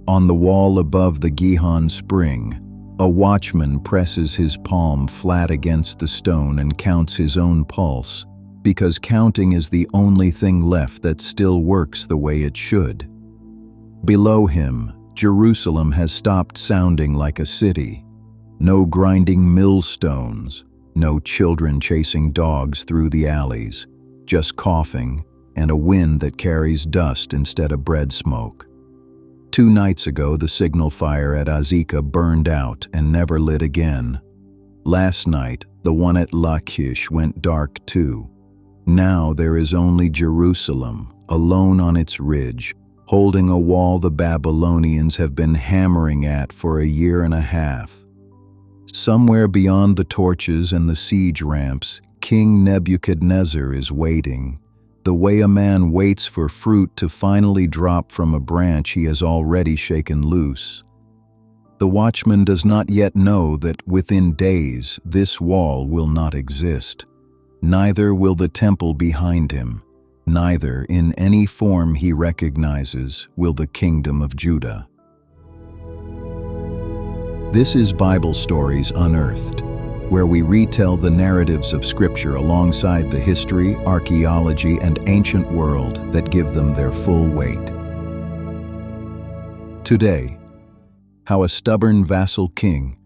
On the wall above the Gihon spring, a watchman presses his palm flat against the stone and counts his own pulse, because counting is the only thing left that still works the way it should. Below him, Jerusalem has stopped sounding like a city. No grinding millstones, no children chasing dogs through the alleys, just coughing and a wind that carries dust instead of bread smoke. 2 nights ago, the signal fire at Azekah burned out and never lit again. Last night, the one at Lachish went dark too. Now there is only Jerusalem, alone on its ridge, holding a wall the Babylonians have been hammering at for a year and a half. Somewhere beyond the torches and the siege ramps, King Nebuchadnezzar is waiting, the way a man waits for fruit to finally drop from a branch he has already shaken loose. The watchman does not yet know that within days this wall will not exist. Neither will the temple behind him. Neither, in any form he recognizes, will the kingdom of Judah. This is Bible Stories Unearthed, where we retell the narratives of Scripture alongside the history, archaeology, and ancient world that give them their full weight. Today, how a stubborn vassal king,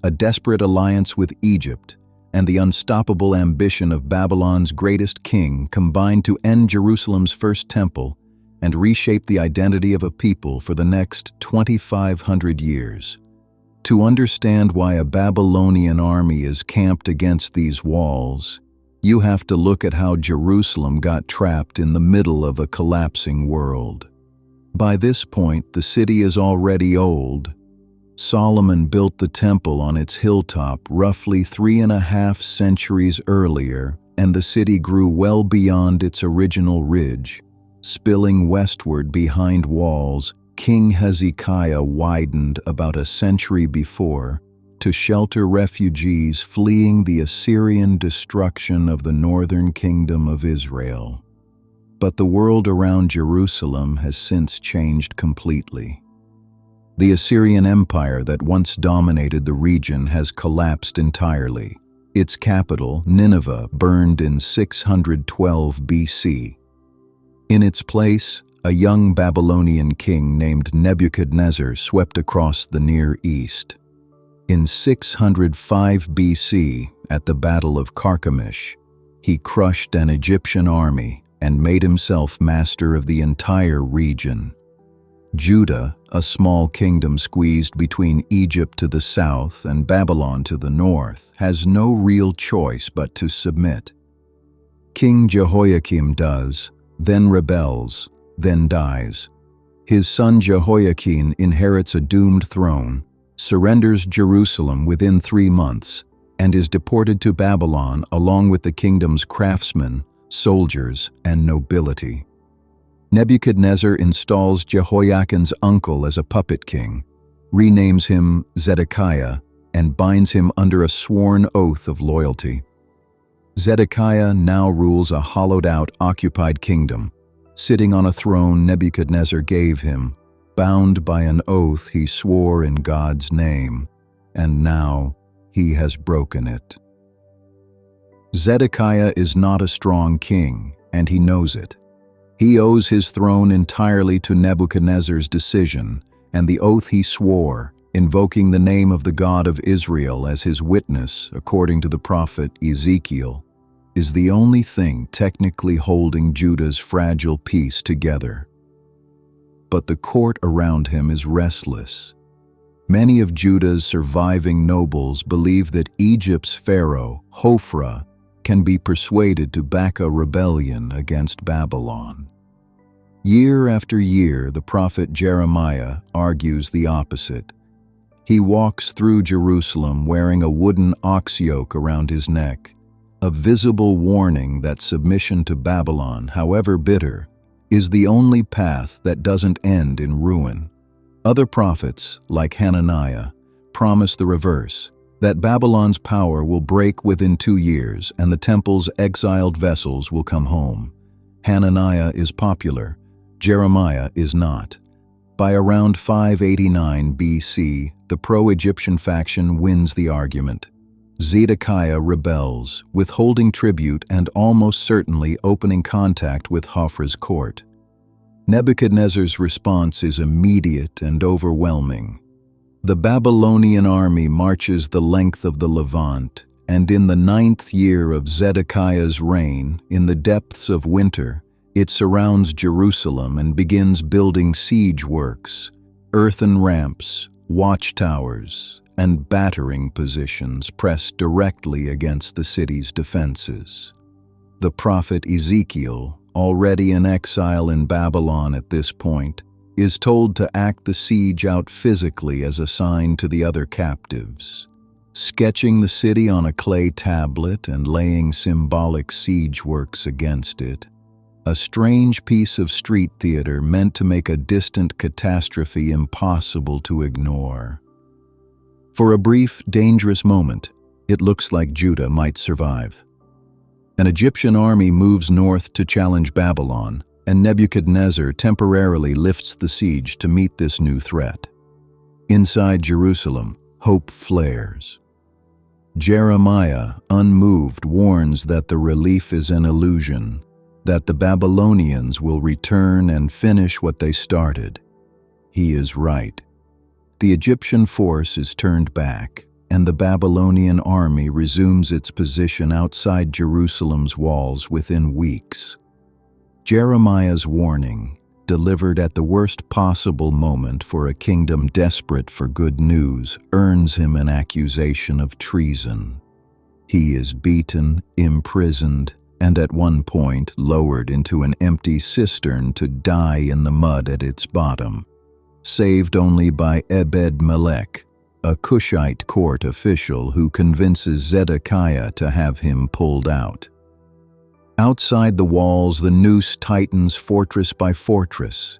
a desperate alliance with Egypt, and the unstoppable ambition of Babylon's greatest king combined to end Jerusalem's first temple and reshape the identity of a people for the next 2,500 years. To understand why a Babylonian army is camped against these walls, you have to look at how Jerusalem got trapped in the middle of a collapsing world. By this point, the city is already old. Solomon built the temple on its hilltop roughly 3.5 centuries earlier, and the city grew well beyond its original ridge. Spilling westward behind walls, King Hezekiah widened about a century before to shelter refugees fleeing the Assyrian destruction of the northern kingdom of Israel. But the world around Jerusalem has since changed completely. The Assyrian Empire that once dominated the region has collapsed entirely. Its capital, Nineveh, burned in 612 BC. In its place, a young Babylonian king named Nebuchadnezzar swept across the Near East. In 605 BC, at the Battle of Carchemish, he crushed an Egyptian army and made himself master of the entire region. Judah, a small kingdom squeezed between Egypt to the south and Babylon to the north, has no real choice but to submit. King Jehoiakim does, then rebels, then dies. His son Jehoiakim inherits a doomed throne, surrenders Jerusalem within 3 months, and is deported to Babylon along with the kingdom's craftsmen, soldiers, and nobility. Nebuchadnezzar installs Jehoiakim's uncle as a puppet king, renames him Zedekiah, and binds him under a sworn oath of loyalty. Zedekiah now rules a hollowed-out, occupied kingdom, sitting on a throne Nebuchadnezzar gave him, bound by an oath he swore in God's name, and now he has broken it. Zedekiah is not a strong king, and he knows it. He owes his throne entirely to Nebuchadnezzar's decision and the oath he swore, invoking the name of the God of Israel as his witness, according to the prophet Ezekiel, is the only thing technically holding Judah's fragile peace together. But the court around him is restless. Many of Judah's surviving nobles believe that Egypt's pharaoh, Hophra, can be persuaded to back a rebellion against Babylon. Year after year, the prophet Jeremiah argues the opposite. He walks through Jerusalem wearing a wooden ox yoke around his neck, a visible warning that submission to Babylon, however bitter, is the only path that doesn't end in ruin. Other prophets, like Hananiah, promise the reverse, that Babylon's power will break within 2 years and the temple's exiled vessels will come home. Hananiah is popular, Jeremiah is not. By around 589 BC, the pro-Egyptian faction wins the argument. Zedekiah rebels, withholding tribute and almost certainly opening contact with Hophra's court. Nebuchadnezzar's response is immediate and overwhelming. The Babylonian army marches the length of the Levant, and in the 9th year of Zedekiah's reign, in the depths of winter, it surrounds Jerusalem and begins building siege works, earthen ramps, watchtowers, and battering positions pressed directly against the city's defenses. The prophet Ezekiel, already in exile in Babylon at this point, is told to act the siege out physically as a sign to the other captives, sketching the city on a clay tablet and laying symbolic siege works against it. A strange piece of street theater meant to make a distant catastrophe impossible to ignore. For a brief, dangerous moment, it looks like Judah might survive. An Egyptian army moves north to challenge Babylon, and Nebuchadnezzar temporarily lifts the siege to meet this new threat. Inside Jerusalem, hope flares. Jeremiah, unmoved, warns that the relief is an illusion, that the Babylonians will return and finish what they started. He is right. The Egyptian force is turned back, and the Babylonian army resumes its position outside Jerusalem's walls within weeks. Jeremiah's warning, delivered at the worst possible moment for a kingdom desperate for good news, earns him an accusation of treason. He is beaten, imprisoned, and at one point lowered into an empty cistern to die in the mud at its bottom, saved only by Ebed-Melech, a Cushite court official who convinces Zedekiah to have him pulled out. Outside the walls, the noose tightens fortress by fortress.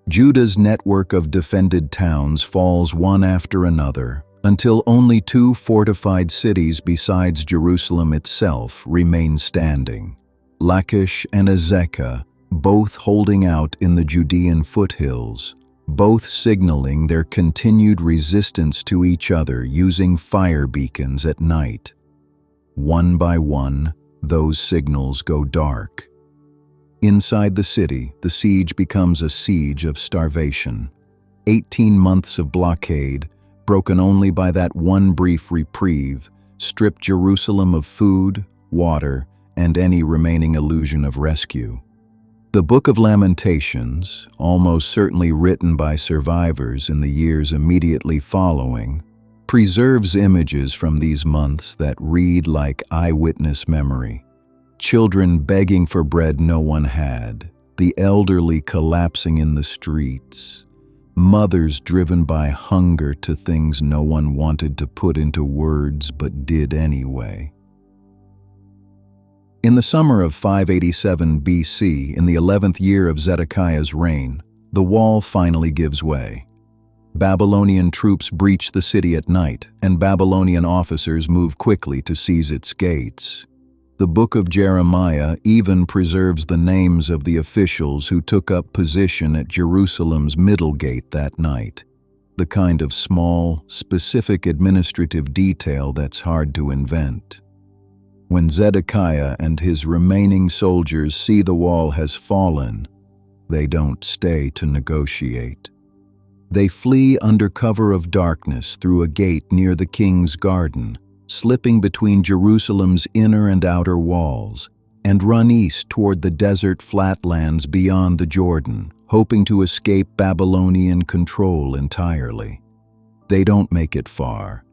Judah's network of defended towns falls one after another, until only 2 fortified cities besides Jerusalem itself remain standing, Lachish and Azekah, both holding out in the Judean foothills, both signaling their continued resistance to each other using fire beacons at night. One by one, those signals go dark. Inside the city, the siege becomes a siege of starvation. 18 months of blockade, broken only by that one brief reprieve, stripped Jerusalem of food, water, and any remaining illusion of rescue. The Book of Lamentations, almost certainly written by survivors in the years immediately following, preserves images from these months that read like eyewitness memory. Children begging for bread no one had, the elderly collapsing in the streets, mothers driven by hunger to things no one wanted to put into words but did anyway. In the summer of 587 BC, in the 11th year of Zedekiah's reign, the wall finally gives way. Babylonian troops breach the city at night, and Babylonian officers move quickly to seize its gates. The book of Jeremiah even preserves the names of the officials who took up position at Jerusalem's middle gate that night, the kind of small, specific administrative detail that's hard to invent. When Zedekiah and his remaining soldiers see the wall has fallen, they don't stay to negotiate. They flee under cover of darkness through a gate near the king's garden, slipping between Jerusalem's inner and outer walls, and run east toward the desert flatlands beyond the Jordan, hoping to escape Babylonian control entirely. They don't make it far.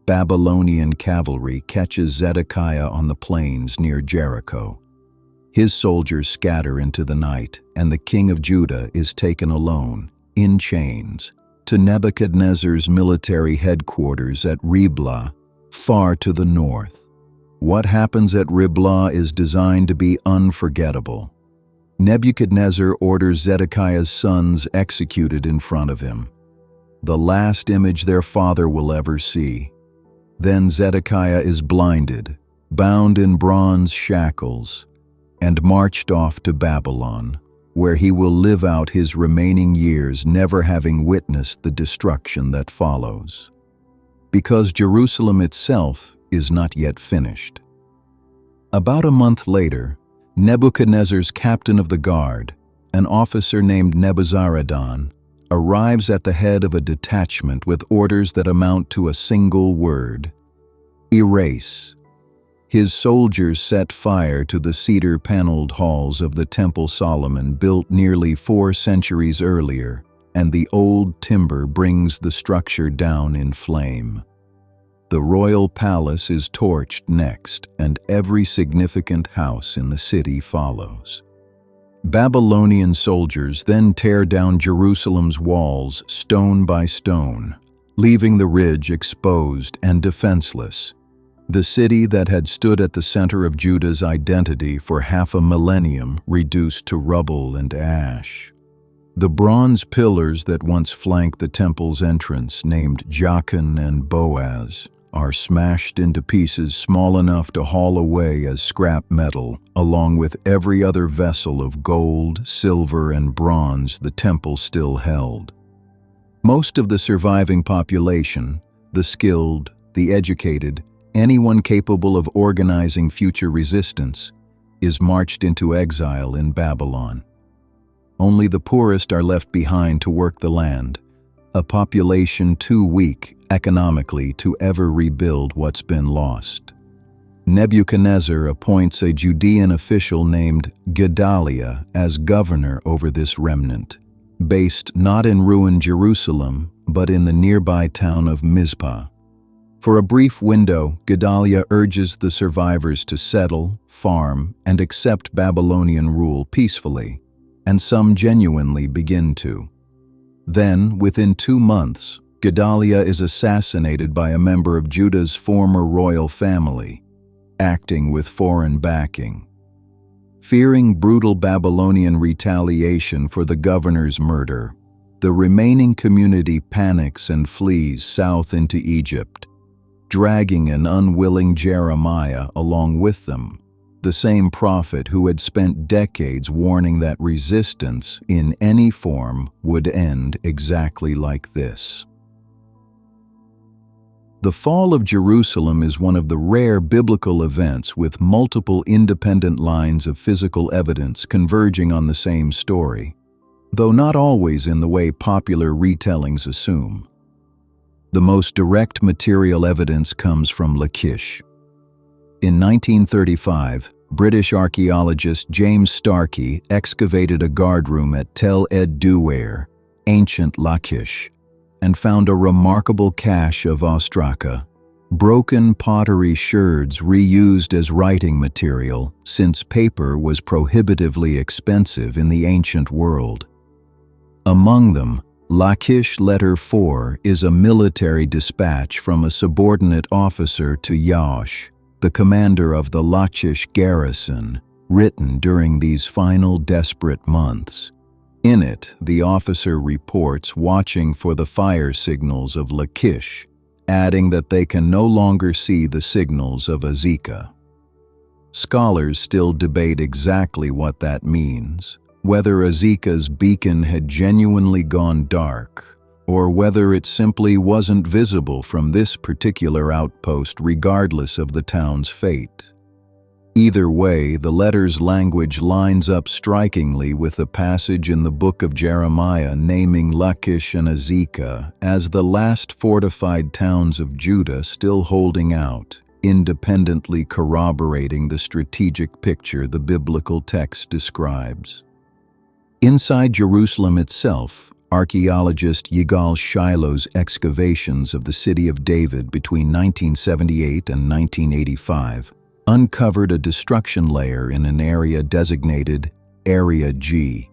Babylonian cavalry catches Zedekiah on the plains near Jericho. His soldiers scatter into the night, and the king of Judah is taken alone, in chains, to Nebuchadnezzar's military headquarters at Riblah, far to the north. What happens at Riblah is designed to be unforgettable. Nebuchadnezzar orders Zedekiah's sons executed in front of him, the last image their father will ever see. Then Zedekiah is blinded, bound in bronze shackles, and marched off to Babylon, where he will live out his remaining years never having witnessed the destruction that follows. Because Jerusalem itself is not yet finished. About a month later, Nebuchadnezzar's captain of the guard, an officer named Nebuzaradan, arrives at the head of a detachment with orders that amount to a single word: erase. His soldiers set fire to the cedar-paneled halls of the Temple Solomon built nearly 4 centuries earlier, and the old timber brings the structure down in flame. The royal palace is torched next, and every significant house in the city follows. Babylonian soldiers then tear down Jerusalem's walls stone by stone, leaving the ridge exposed and defenseless. The city that had stood at the center of Judah's identity for half a millennium reduced to rubble and ash. The bronze pillars that once flanked the temple's entrance, named Jachin and Boaz, are smashed into pieces small enough to haul away as scrap metal, along with every other vessel of gold, silver, and bronze the temple still held. Most of the surviving population, the skilled, the educated, anyone capable of organizing future resistance, is marched into exile in Babylon. Only the poorest are left behind to work the land, a population too weak economically to ever rebuild what's been lost. Nebuchadnezzar appoints a Judean official named Gedaliah as governor over this remnant, based not in ruined Jerusalem, but in the nearby town of Mizpah. For a brief window, Gedaliah urges the survivors to settle, farm, and accept Babylonian rule peacefully, and some genuinely begin to. Then, within 2 months, Gedaliah is assassinated by a member of Judah's former royal family, acting with foreign backing. Fearing brutal Babylonian retaliation for the governor's murder, the remaining community panics and flees south into Egypt, dragging an unwilling Jeremiah along with them, the same prophet who had spent decades warning that resistance in any form would end exactly like this. The fall of Jerusalem is one of the rare biblical events with multiple independent lines of physical evidence converging on the same story, though not always in the way popular retellings assume. The most direct material evidence comes from Lachish. In 1935, British archaeologist James Starkey excavated a guardroom at Tel ed-Duwair, ancient Lachish, and found a remarkable cache of ostraka, broken pottery sherds reused as writing material since paper was prohibitively expensive in the ancient world. Among them, Lachish Letter 4 is a military dispatch from a subordinate officer to Yaosh, the commander of the Lachish garrison, written during these final desperate months. In it, the officer reports watching for the fire signals of Lachish, adding that they can no longer see the signals of Azekah. Scholars still debate exactly what that means, whether Azekah's beacon had genuinely gone dark, or whether it simply wasn't visible from this particular outpost regardless of the town's fate. Either way, the letter's language lines up strikingly with the passage in the book of Jeremiah naming Lachish and Azekah as the last fortified towns of Judah still holding out, independently corroborating the strategic picture the biblical text describes. Inside Jerusalem itself, archaeologist Yigal Shiloh's excavations of the city of David between 1978 and 1985 uncovered a destruction layer in an area designated Area G,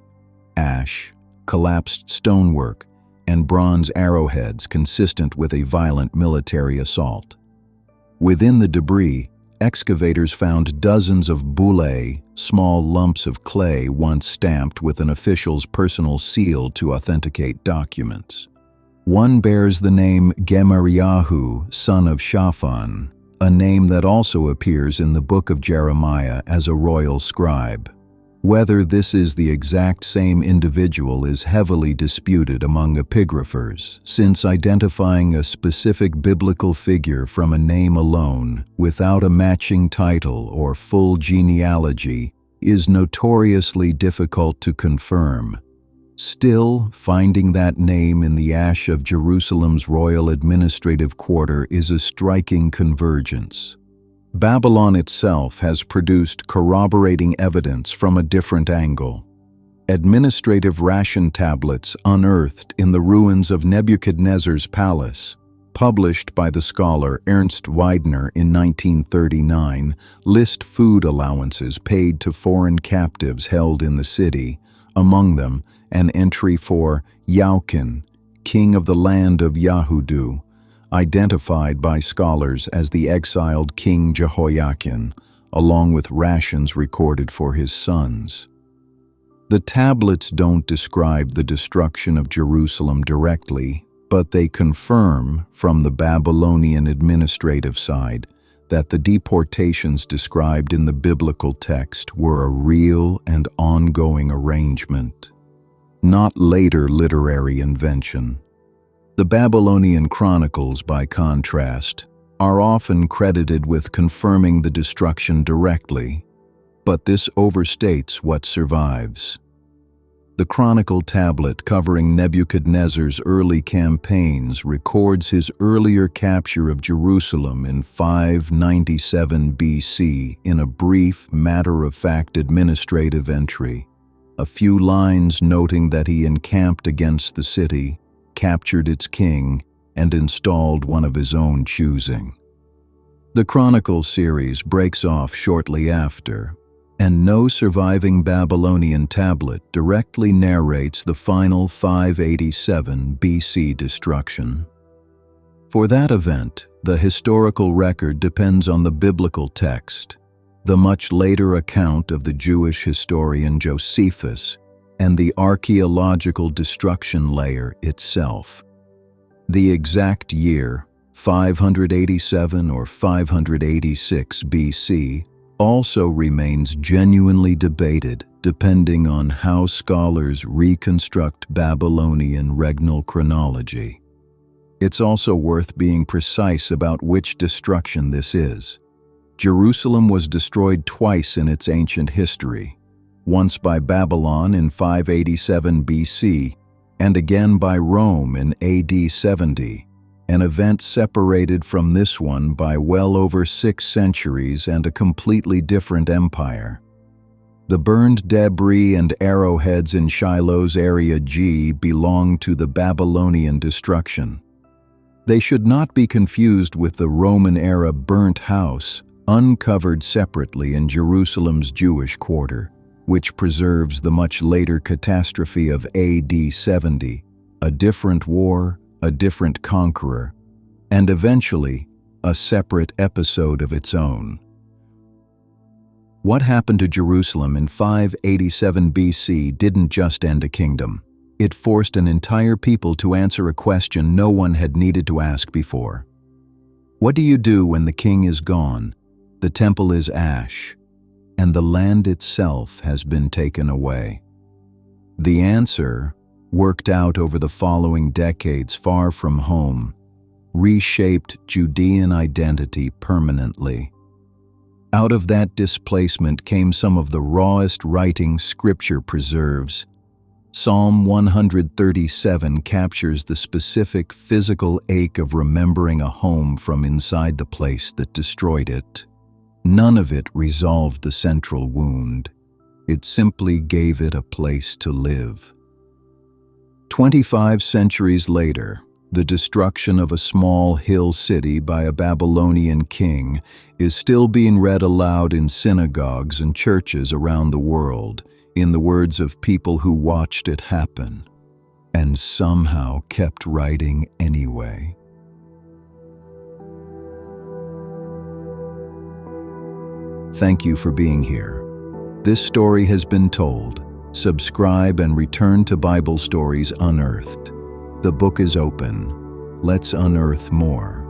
ash, collapsed stonework, and bronze arrowheads consistent with a violent military assault. Within the debris, excavators found dozens of boulets, small lumps of clay once stamped with an official's personal seal to authenticate documents. One bears the name Gemariyahu, son of Shaphan, a name that also appears in the book of Jeremiah as a royal scribe. Whether this is the exact same individual is heavily disputed among epigraphers, since identifying a specific biblical figure from a name alone, without a matching title or full genealogy, is notoriously difficult to confirm. Still, finding that name in the ash of Jerusalem's royal administrative quarter is a striking convergence. Babylon itself has produced corroborating evidence from a different angle. Administrative ration tablets unearthed in the ruins of Nebuchadnezzar's palace, published by the scholar Ernst Widener in 1939, list food allowances paid to foreign captives held in the city, among them an entry for Jaukin, king of the land of Yahudu, identified by scholars as the exiled King Jehoiakim, along with rations recorded for his sons. The tablets don't describe the destruction of Jerusalem directly, but they confirm, from the Babylonian administrative side, that the deportations described in the biblical text were a real and ongoing arrangement, not later literary invention. The Babylonian chronicles, by contrast, are often credited with confirming the destruction directly, but this overstates what survives. The chronicle tablet covering Nebuchadnezzar's early campaigns records his earlier capture of Jerusalem in 597 BC in a brief, matter-of-fact administrative entry, a few lines noting that he encamped against the city, captured its king, and installed one of his own choosing. The Chronicle series breaks off shortly after, and no surviving Babylonian tablet directly narrates the final 587 BC destruction. For that event, the historical record depends on the biblical text, the much later account of the Jewish historian Josephus, and the archaeological destruction layer itself. The exact year, 587 or 586 BC, also remains genuinely debated depending on how scholars reconstruct Babylonian regnal chronology. It's also worth being precise about which destruction this is. Jerusalem was destroyed twice in its ancient history, once by Babylon in 587 BC, and again by Rome in AD 70, an event separated from this one by well over 6 centuries and a completely different empire. The burned debris and arrowheads in Shiloh's Area G belong to the Babylonian destruction. They should not be confused with the Roman-era burnt house, uncovered separately in Jerusalem's Jewish quarter, which preserves the much later catastrophe of AD 70, a different war, a different conqueror, and eventually a separate episode of its own. What happened to Jerusalem in 587 BC didn't just end a kingdom. It forced an entire people to answer a question no one had needed to ask before. What do you do when the king is gone, the temple is ash, and the land itself has been taken away? The answer, worked out over the following decades far from home, reshaped Judean identity permanently. Out of that displacement came some of the rawest writing Scripture preserves. Psalm 137 captures the specific physical ache of remembering a home from inside the place that destroyed it. None of it resolved the central wound. It simply gave it a place to live. 25 centuries later, the destruction of a small hill city by a Babylonian king is still being read aloud in synagogues and churches around the world, in the words of people who watched it happen, and somehow kept writing anyway. Thank you for being here. This story has been told. Subscribe and return to Bible Stories Unearthed. The book is open. Let's unearth more.